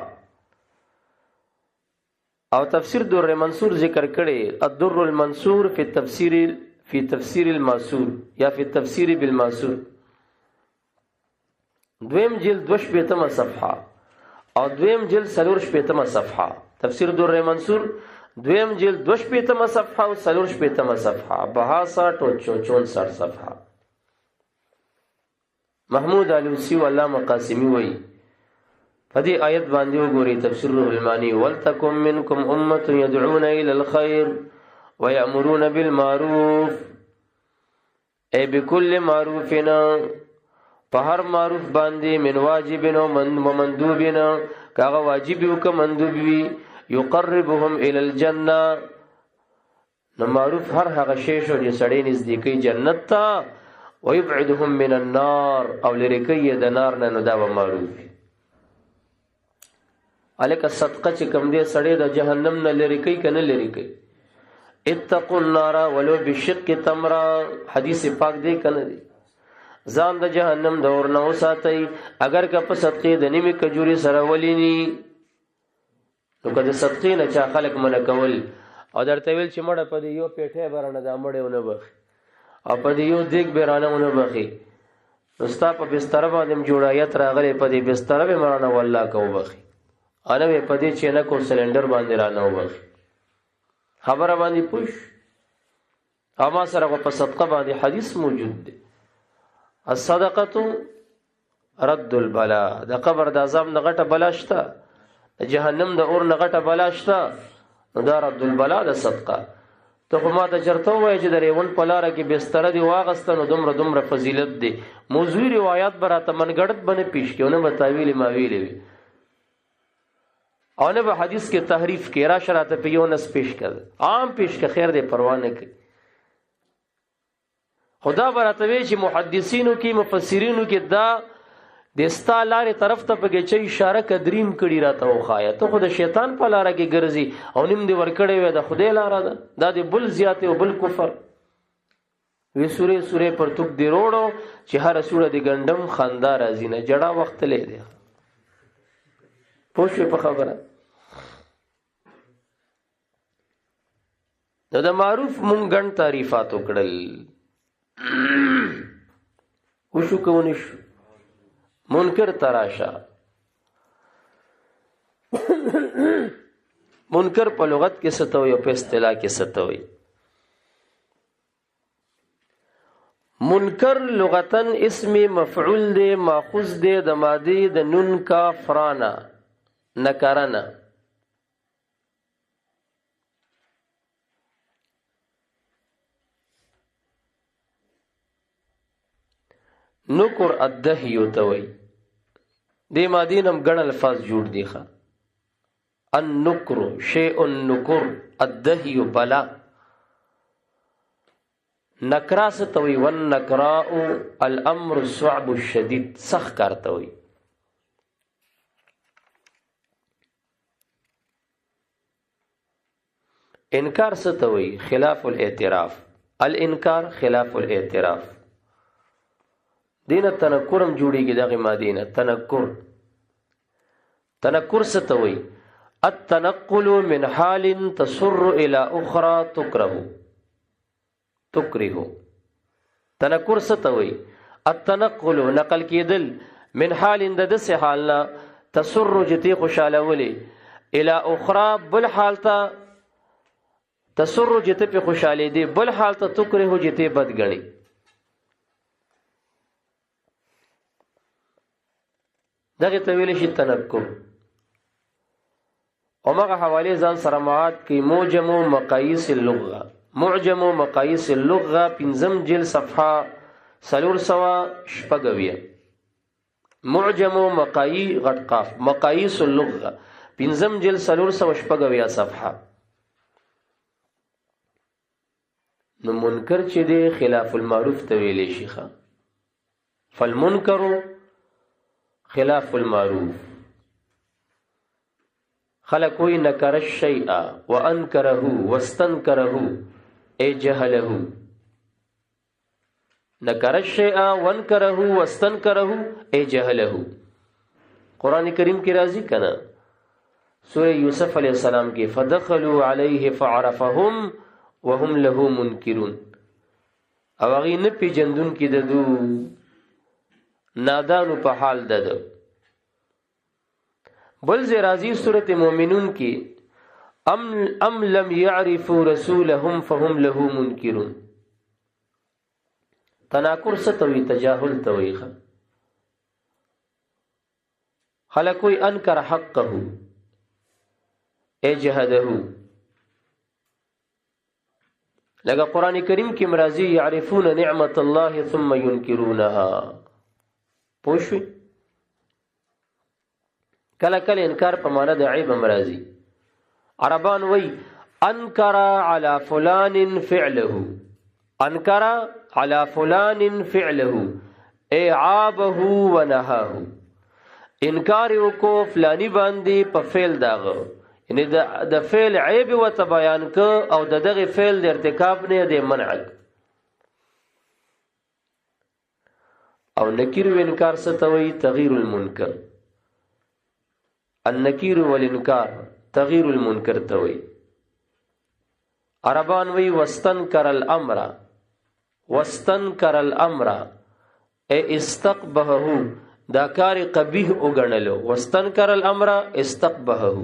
او تفسیر در منصور ذکر کړي الدر المنصور فی تفسیر الماسور یا فی تفسیر بالماسور دویم جلد 28 صفحه او دویم جلد 48 صفحه تفسیر در منصور دویم جلد 28 صفحه او 48 صفحه 62 او 64 صفحه محمود علوسی علامه قاسمی وایي فدی آیت باندې وګورئ تفسیر روح المانی ولتکم منکم امه يدعون الى الخير ويأمرون بالمعروف اي بكل معروفنا په هر معروف باندې من واجبنا ومندوبنا کاغه واجب او که مندوب وي يقربهم الى الجنه نو معروف هر هغه شی شو چې سړی نزدیکی جنت ته ويبعدهم من النار او لری کوي د نار نه نو دا معروف الک صدقه چې کم دې سړی د جهنم نه لری کوي کنه لری کوي اتقوا النار ولو بشق تمره حدیث پاک دی کنه دی ځان د جهنم د اور نه وساتئ اگر که په صدقې د نیمه کجوري سره ولینی نو کله صدقې نه چا خلق منه کول او درته ویل چې مړه په یو پیټه برانه د مړېونه بخ او په یو دیګ بیرانهونه بخي نستا په بستر باندې جوړایت راغلي په دې بستر به مرانه والله کو بخي انا په دې چې نه کو سلندر باندې رانه وبخي خبره باندې پوښ اما سره په صدقه باندې حدیث موجود دی الصدقه رد البلاء د قبر د عذاب نه غټه بلا شته د جهنم د اور نه غټه بلا شته دا رد البلاء د صدقه ته خو ما ته چرته وایي چې د ریون په لاره کې بستر دی واغستنو دومره فضیلت دی موضوعي روایت براته منګړت باندې پیش کېونه بتاویل ما ویلې او نه به حدیث کې تحریف کې را شراته په یو نس پیش کړ عام پیش کې خیر دې پروا نه کوي خدا براته وی چې محدثینو کې مفسرینو کې دا د استالارې طرف ته په کې چې اشاره کدریم کړي راته وخایا ته خو د شیطان په لار کې ګرځي او نیم دې ورکړې وې د خدای لار ده دا دې بل زیاته او بل کفر وی سورې پر توک دی روړو چې هر سوره دی ګندم خندا راځي نه جړه وخت لې دی پوښې په خبره دا معروف مونږ ګڼ تعریفات وکړل وشو کوونش منکر تراشا منکر په لغت کې ستوي او په اصطلاح کې ستوي منکر لغتن اسم مفعول دی ماخوذ دی د ماضی د نون کاف رانا نکرنا نکر الدهی توي دې مادینم ګڼ الفاظ جوړ دي ښه النکر شیء النکر الدهی بلا نکرا ستوي والنکراء الامر الصعب الشديد سخت کارتوي انکار ستوي خلاف الاعتراف الانکار خلاف الاعتراف دینه تنکرم جوړیږي دغه مادینه تنکر ستوي التنقل من حال تسر الى اخرى تكره تنکر ستوي التنقل نقل کېدل من حال د دسه حالنا تسر جتی خوشاله ولي الى اخرى بل حالته تسر جته په خوشاله دي بل حالته تکره جته بدګنی دغه ته ویل شي تنکر. او مغه حواله ځان سره معاد کې معجم مقاییس اللغه. معجم مقاییس اللغه پنځم جلد صفحه 300 معجم مقایی غټ قاف مقاییس اللغه پنځم جلد 300 صفحه. نو منکر چې دی خلاف المعروف ته ویلې شي ښه. فالمنکر خلاف المعروف. خلق کوئی نکر الشیء وانکره واستنکره ای جهله. نکر الشیء وانکره واستنکره ای جهله. قرآن کریم کی راضی کنا سورہ یوسف علیہ السلام کی فدخلوا علیہ فعرفهم وهم له منکرون. او هغه نه پیجندون کې ددو نادانو په حال ددو. بل زی راضی سورۃ مومنون کی ام لم يعرفوا رسولهم فهم له منکرون. تناکر ستوي تجاهل توي. خلق کوئی انکر حقه ای جهده. لگا قرآن کریم کی مرازی یعرفون نعمت اللہ ثم ينکرونها. پوشوی کلا کلا انکار پا مانا دا عیب مرازی. عربان وی انکر علی فلان فعله. انکر علی فلان فعله ای عابه و نهاه. انکاریو کو فلانی باندی پا فعل داغو، یعنی د فعل عیب و تبیان که او د دغه فعل د ارتکاب نه د منع. او نکیر و انکار ستوي تغییر المنکر. النکیر والانکار تغییر المنکر توي. عربان وی واستنکر الامر. واستنکر الامر ای استقبهه دا کار قبیح وګڼلو. واستنکر الامر استقبهه.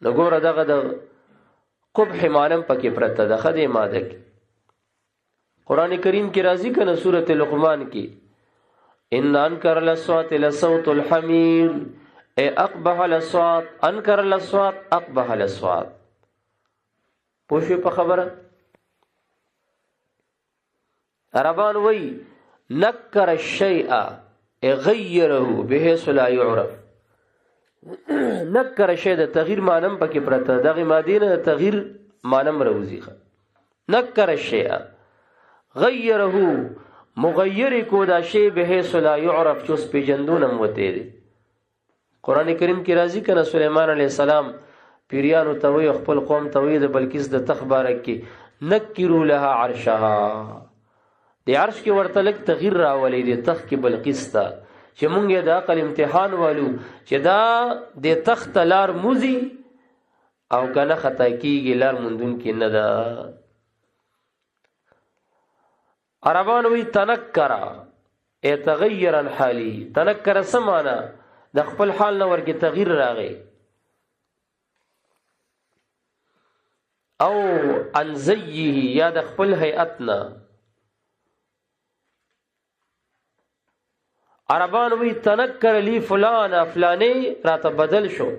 نګوره دغه د قبح مانم پکې پرته ده خدای ماده کې. قران کریم کې راځي کنه سورۃ لقمان کې ان انکر الاصوات لصوت الحمیر ای اقبح الاصوات. انکر الاصوات اقبح الاصوات. پوښې په خبره. عربان وی نکر الشیء غیره بحيث لا يعرف. نکر شی د تغییر مانم پکې پرته دغه مادینه د تغییر مانم روزی. نکر الشیء غیره مغیر کو دا شی بحيث لا يعرف چوس پیجندونم وته دي. قران کریم کې راځي کنه سليمان علیه السلام پیریانو ته وی خپل قوم ته وی د بلقیس د تخ بارک کې نکروا لها عرشها. د عرش کې ورته لک تغییر راولې د تخ کې بلقیس ته چې مونږ د عقل امتحان والو چې دا د تخت لار موزي او کنه خطا کیږي لار مندون کې نه ده. عربان وی تنکرا ای تغیر عن حالی. تنکر سمانا د خپل حال نه ورګه تغییر راغی. او عن زیه یا د خپل هیئتنا. عربان وی تنکر لی فلان فلانی راته بدل شو.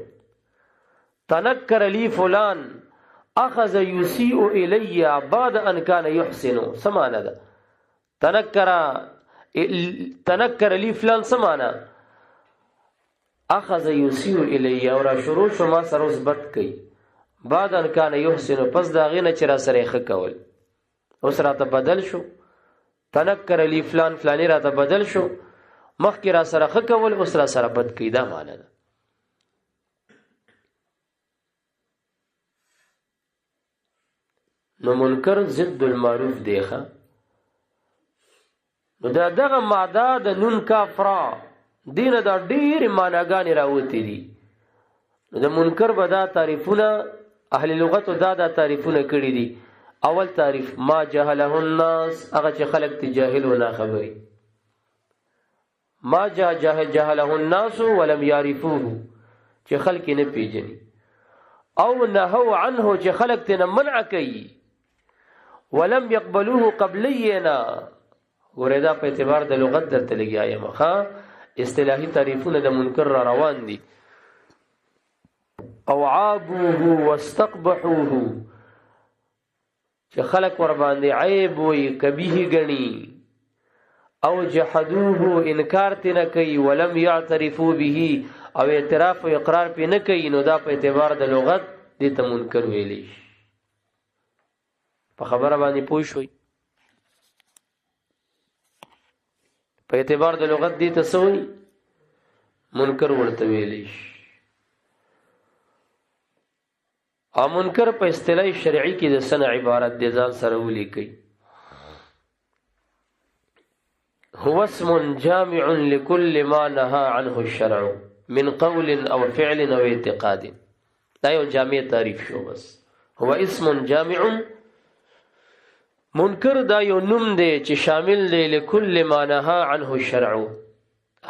تنکر لی فلان اخذ یسیء الی بعد ان کان یحسن. سمانا ده تنکر لی فلان سمانا اخذ یسیء الی اور شروع شما سره مثبت کئ بعد ان کان یحسن پس دا غینه چې را سره ښه کول اوس راته بدل شو. تنکر لی فلان فلانی راته بدل شو مخکې را سره ښه کول اوس را سره بد کئ. دا معنی ده. نو منکر ضد المعروف دیخه. نو دا دغه ماده د نون کافرا دینه دا ډیر معناګانې راوتی دي. نو د منکر به دا تعریفونه اهل لغت دا تعریفونه کړي دي. اول تعریف ما جهله الناس هغه چې خلق ته جاهل و نه خبري. ما جهله الناس ولم يعرفوه چې خلق نه پیژني. او نهوا عنه چې خلق ته منع کوي. ولم يقبلوه قبلينا ګوره دا په اعتبار د لغت درته لګیا یم ښه اصطلاحي تعریفونه د منکر را روان دي او عابوه واستقبحوه چې خلق ور باندې عیب وي کبیه غني او جحدوه انکار تنه کوي ولم يعترفوا به او اعتراف او اقرار پې نه کوي نو دا په اعتبار د لغت دې ته منکر ویلی په خبره باندې پوه شوي په اعتبار د لغت دې ته سوی منکر ورته ویلی او منکر په اصطلاح شرعي کې د سنه عبارت دي ځان سره ولیکي هو اسم جامع لكل ما نهى عنه الشرع من قول او فعل او اعتقاد دا یو جامع تعریف شو بس هو اسم جامع منکر دا یو نوم دی چې شامل دی لكل ما نهى عنه الشرع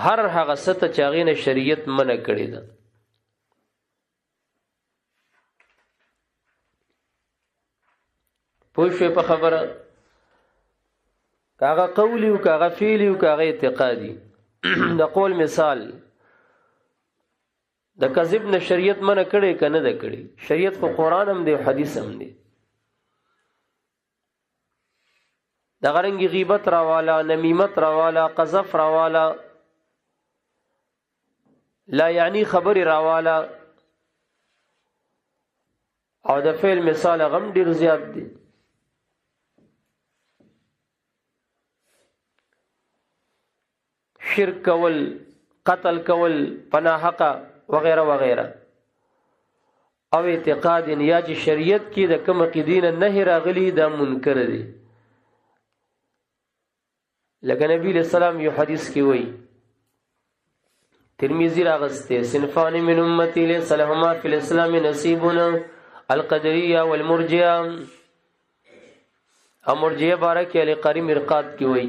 هر هغه څه ته چې هغې نه شریعت منع کړې ده پوه شوې په خبره کاغه قولی او کاغه فعلی او کاغه اعتقادي د قول مثال د کذب نه شریعت منع کړي کنه ده کړي شریعت خو قران هم دی حدیث هم دی د غرنګي غیبت راوالا نمیمت راوالا قذف راوالا لا یعنی خبر راوالا او د فعل مثال غم ډیر زیات دی شرک کول قتل کول پناه حق وغیرہ وغیرہ او اعتقاد یا چې شریعت کې د کوم عقیدین نه راغلی دا منکر دی لکه نبی علیہ السلام یو حدیث کې وایي ترمذی راغسته صنفان من امتی ليس لهما في الاسلام نصيبنا القدريه والمرجئه امرجئه بارک علی قری مرقات کې وایي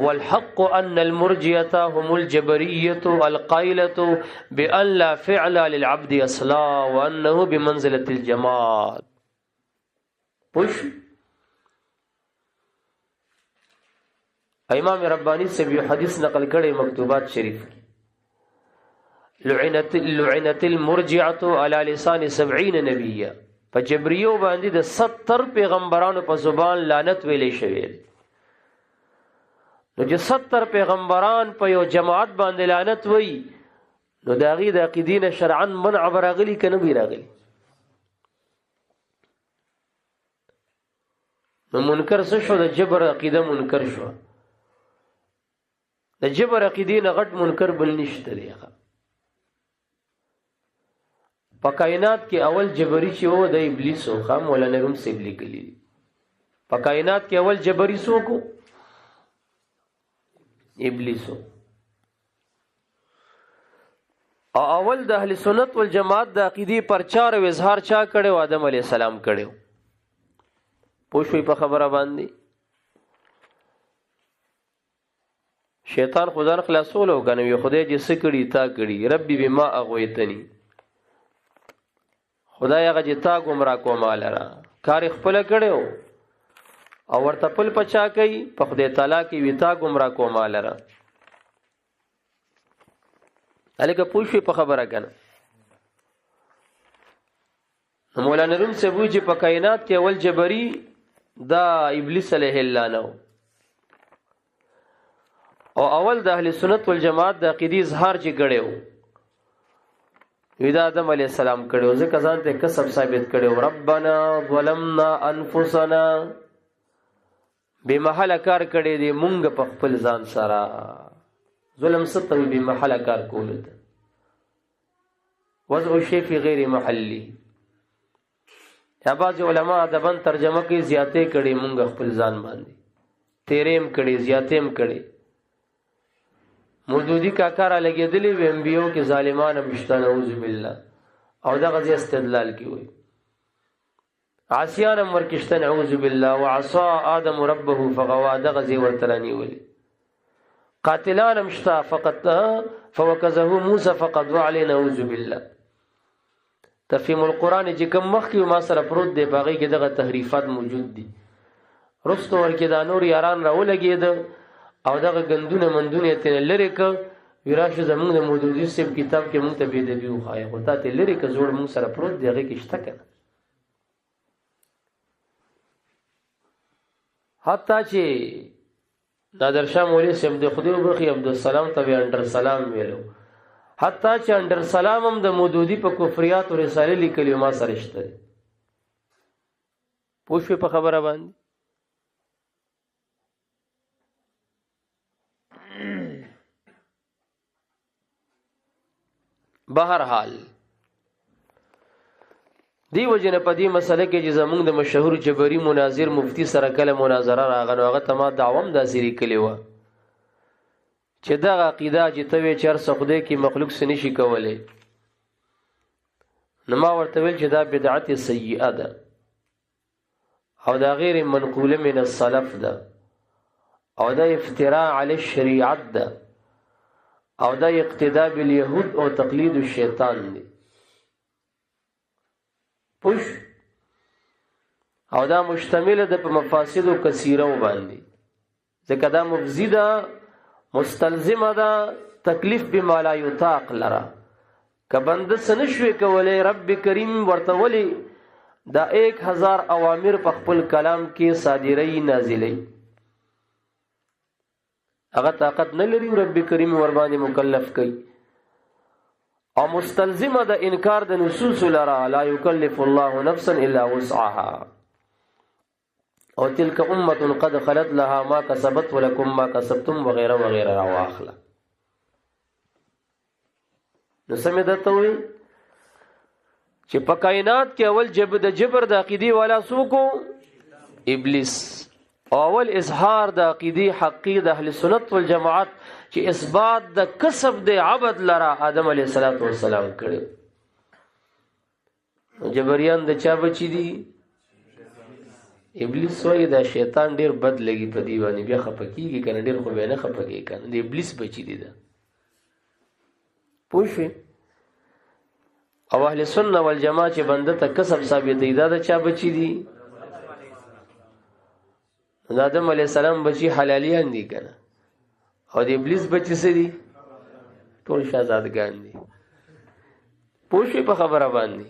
والحق ان المرجئه هم الجبريه القائله بان لا فعل للعبد اصلا وانه بمنزله الجماد پوش امام ربانی سے بھی حدیث نقل کړي مکتوبات شریف لعنت المرجعه على لسان 70 نبيه فجبريو باندې د 70 پیغمبرانو په زبان لعنت ویلې شوی نو چې 70 پیغمبران په یو جماعت باندې لعنت وای نو دا غي د عقیدین شرعا منع براغلی کنه وی راغلی نو منکر څه شو د جبر عقیده منکر شو د جبر عقیدین غټ منکر بل نشته دی په کائنات کې اول جبری چې و د ابلیس او خام ولا نرم سیبلی کلی په کائنات کې اول جبری سو کو ابلیسو او اول د اهل سنت والجماعت د عقیدی پرچار او اظهار چا کړو آدم علی السلام کړو پوښوي په خبره باندې شیطان خدان خلاصول او کنه وي خدای چې سکړی تا کړی ربي بما اغويتني خدای هغه چې تا گمراه کومال را کار خپل کړو او ورته پل پچا کوي په خدای تعالی کې ویتا گمراه کومال را الګه پوښي په خبره کنه مولانا روم سے وی چې په کائنات کې اول جبری دا ابلیس علیه اللعنه او اول د اهل سنت والجماعت د عقیدی اظهار چې کړو وی دا آدم علیہ السلام کړو ځکه ځان ته کسب ثابت کړو ربنا ظلمنا انفسنا بمحل کار کړي دي مونږ په خپل ځان سره ظلم ستوي بمحل کار کول دي وضع شی فی غیر محلی یا بعض علماء ادبن ترجمه کې زیاتې کړي مونږ خپل ځان باندې تیریم کړي زیاتېم کړي مودودی کاکار لګېدلې و انبیو کې ظالمان مشتن اعوذ بالله او دا غزي استدلال کی وي عاصیان ورکشتن اعوذ بالله وعصى ادم ربه فغوا دا غزي ورتلانی ولي قاتلان مشتا فقط فوكزه موسى فقد علينا اعوذ بالله تفهیم القران چې کوم مخ کې ما سره پروت دی باغی کې دغه تحریفات موجود دي رستو ورکې دا نور یاران راولګید او دغه غندونه مندونه ته لری ک وراشه زمونږ د مودودی سیب کتاب کې مونږ ته به د بیو خای خو ته لری ک زوړ مونږ سره پروت دیغه کې شته کنه حتی چې نادر شاه مولوی سیب د خدای وبخي عبدالسلام ته انډر سلام ویلو حتی چې انډر سلام هم د مودودی په کفریات او رساله لیکلی ما سره شته پوښښ په خبره باندې بهر حال دی وجنه په دې مسله کې چې زمونږ د مشهور جبري مناظر مفتی سره کله مناظره راغله هغه ته ما دعوم داسری کلی و چې دا عقیده چې ته چر خدای کې مخلوق سني شي کولای نو ما ورته ویل چې دا بدعت سیئه ده او دا غیر منقوله من السلف ده او دا افتراء علی الشریعت ده او دا اقتداء بالیهود او تقلید الشیطان دی پوش او دا مشتمل ده په مفاسد کثیره باندې ځکه دا مفسده مستلزمه ده تکلیف بما لا یطاق لرا کبند سنشوي کولای رب کریم ورته ولی دا 1000 اوامر په خپل کلام کې صادری نازلې هغه طاقت نه لري رب کریم ور باندې مکلف کوي او مستلزمه د انکار د نصوص لرا لا یکلف الله نفسا الا وسعها او تلك امه قد خلت لها ما كسبت ولكم ما كسبتم وغيره وغيره واخلا نو سمېدته وي چې په کائنات کې اول د جبر د عقیدې والا سوکو ابلیس اول اظهار د عقیدې حقی د اهل سنت والجماعت چې اثبات د کسب د عبد لرا آدم علیه السلام کړي جبریان د چا بچی دي ابلیس وایي دا شیطان ډیر بد لګي په دی باندې بیا خپکیږي کنه ډیر خو به نه خپکیږي کنه د ابلیس بچی دي دا پوښي او اهل سنت والجماعت چې بنده ته کسب ثابت دی دا د چا بچی دي آدم علیه السلام بچی حلالیان دي کنه او د ابلیس بچی څه دي ټول شهزادگان دي پوښي په خبره باندې